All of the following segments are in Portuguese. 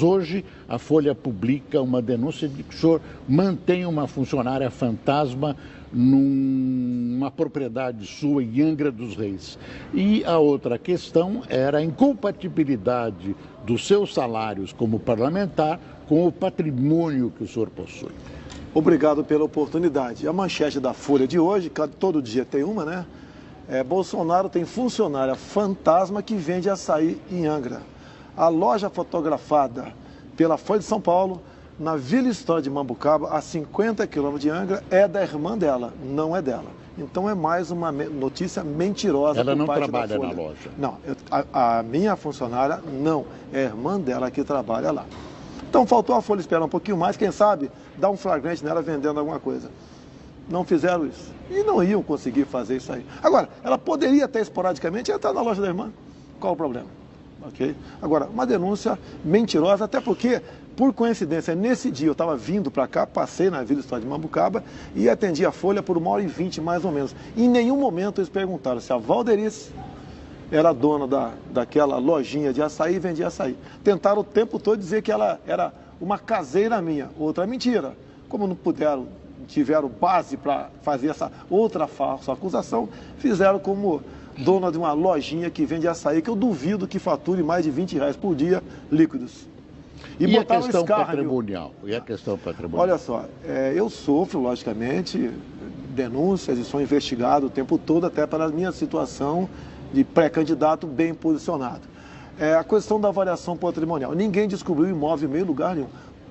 Hoje, a Folha publica uma denúncia de que o senhor mantém uma funcionária fantasma numa propriedade sua em Angra dos Reis. E a outra questão era a incompatibilidade dos seus salários como parlamentar com o patrimônio que o senhor possui. Obrigado pela oportunidade. A manchete da Folha de hoje, todo dia tem uma, né? Bolsonaro tem funcionária fantasma que vende açaí em Angra. A loja fotografada pela Folha de São Paulo, na Vila História de Mambucaba, a 50 quilômetros de Angra, é da irmã dela, não é dela. Então é mais uma notícia mentirosa. Ela por não parte trabalha da Folha. na loja? Não, a minha funcionária não, é a irmã dela que trabalha lá. Então faltou a Folha esperar um pouquinho mais, quem sabe dar um flagrante nela vendendo alguma coisa. Não fizeram isso. E não iam conseguir fazer isso aí. Agora, ela poderia até esporadicamente entrar na loja da irmã. Qual o problema? Okay? Agora, uma denúncia mentirosa, até porque, por coincidência, nesse dia eu estava vindo para cá, passei na Vila História de Mambucaba e atendi a Folha por 1h20 mais ou menos. Em nenhum momento eles perguntaram se a Valderice era dona daquela lojinha de açaí e vendia açaí. Tentaram o tempo todo dizer que ela era uma caseira minha, outra mentira. Como não tiveram base para fazer essa outra falsa acusação, fizeram como dona de uma lojinha que vende açaí, que eu duvido que fature mais de R$20 por dia líquidos. E a questão patrimonial? E a questão patrimonial? Olha só, eu sofro, logicamente, denúncias e sou investigado o tempo todo, até pela minha situação de pré-candidato bem posicionado. A questão da avaliação patrimonial. Ninguém descobriu imóvel em meio lugar nenhum.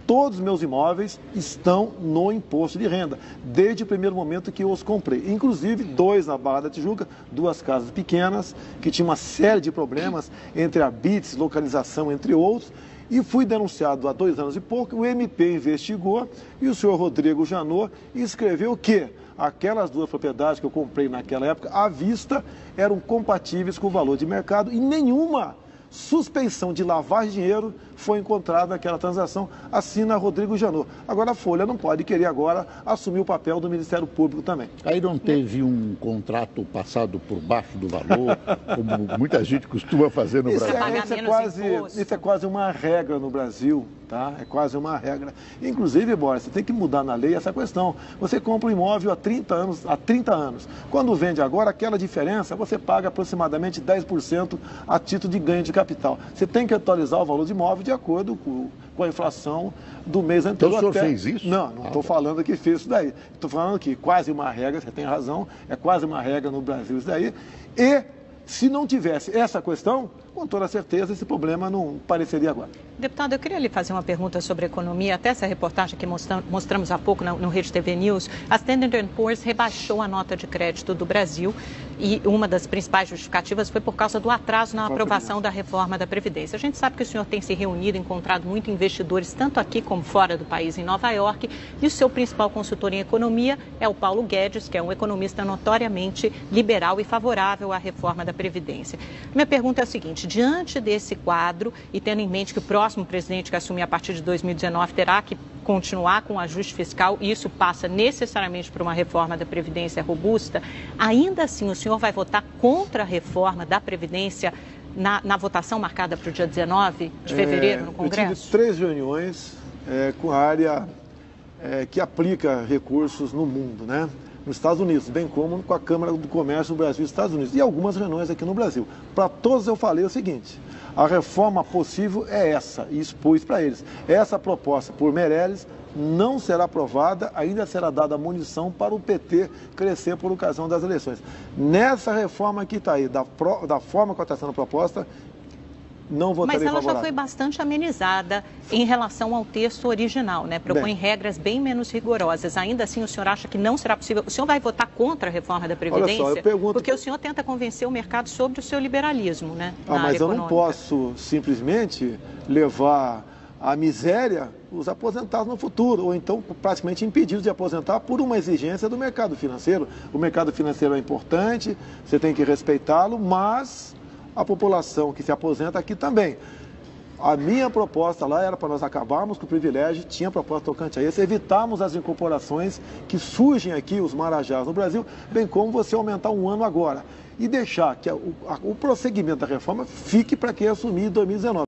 Todos os meus imóveis estão no imposto de renda, desde o primeiro momento que eu os comprei. Inclusive, 2 na Barra da Tijuca, 2 casas pequenas, que tinham uma série de problemas entre habites, localização, entre outros. E fui denunciado há 2 anos e pouco, o MP investigou e o senhor Rodrigo Janot escreveu que aquelas 2 propriedades que eu comprei naquela época, à vista, eram compatíveis com o valor de mercado e nenhuma suspeição de lavagem de dinheiro foi encontrada naquela transação, assina Rodrigo Janot. Agora a Folha não pode querer agora assumir o papel do Ministério Público também. Aí não teve um contrato passado por baixo do valor, como muita gente costuma fazer no Brasil? Isso é quase uma regra no Brasil, tá? É quase uma regra. Inclusive, Boris, você tem que mudar na lei essa questão. Você compra um imóvel há 30 anos. Quando vende agora, aquela diferença, você paga aproximadamente 10% a título de ganho de capital. Você tem que atualizar o valor do imóvel de acordo com a inflação do mês anterior. Então o senhor fez isso? Não estou falando que fez isso daí. Estou falando que quase uma regra, você tem razão, é quase uma regra no Brasil isso daí. E se não tivesse essa questão, com toda certeza esse problema não apareceria agora. Deputado, eu queria lhe fazer uma pergunta sobre economia. Até essa reportagem que mostramos há pouco no Rede TV News, a Standard & Poor's rebaixou a nota de crédito do Brasil e uma das principais justificativas foi por causa do atraso na aprovação da reforma da Previdência. A gente sabe que o senhor tem se reunido, encontrado muito investidores, tanto aqui como fora do país, em Nova York, e o seu principal consultor em economia é o Paulo Guedes, que é um economista notoriamente liberal e favorável à reforma da Previdência. Minha pergunta é a seguinte: diante desse quadro e tendo em mente que o próximo presidente que assumir a partir de 2019 terá que continuar com o ajuste fiscal e isso passa necessariamente por uma reforma da Previdência robusta, ainda assim o senhor vai votar contra a reforma da Previdência na votação marcada para o dia 19 de fevereiro no Congresso? Eu tive 3 reuniões com a área que aplica recursos no mundo, né? Nos Estados Unidos, bem como com a Câmara do Comércio do Brasil e Estados Unidos, e algumas reuniões aqui no Brasil. Para todos eu falei o seguinte: a reforma possível é essa, e expus para eles. Essa proposta por Meirelles não será aprovada, ainda será dada munição para o PT crescer por ocasião das eleições. Nessa reforma que está aí, da forma que está sendo proposta, não votarei favorável. Mas ela já foi bastante amenizada em relação ao texto original, né? Propõe regras bem menos rigorosas. Ainda assim, o senhor acha que não será possível? O senhor vai votar contra a reforma da Previdência? Olha só, eu pergunto... Porque o senhor tenta convencer o mercado sobre o seu liberalismo, né? Mas eu não posso simplesmente levar à miséria os aposentados no futuro, ou então praticamente impedidos de aposentar por uma exigência do mercado financeiro. O mercado financeiro é importante, você tem que respeitá-lo, mas a população que se aposenta aqui também. A minha proposta lá era para nós acabarmos com o privilégio, tinha proposta tocante a esse, evitarmos as incorporações que surgem aqui, os marajás no Brasil, bem como você aumentar um ano agora e deixar que o prosseguimento da reforma fique para quem assumir em 2019.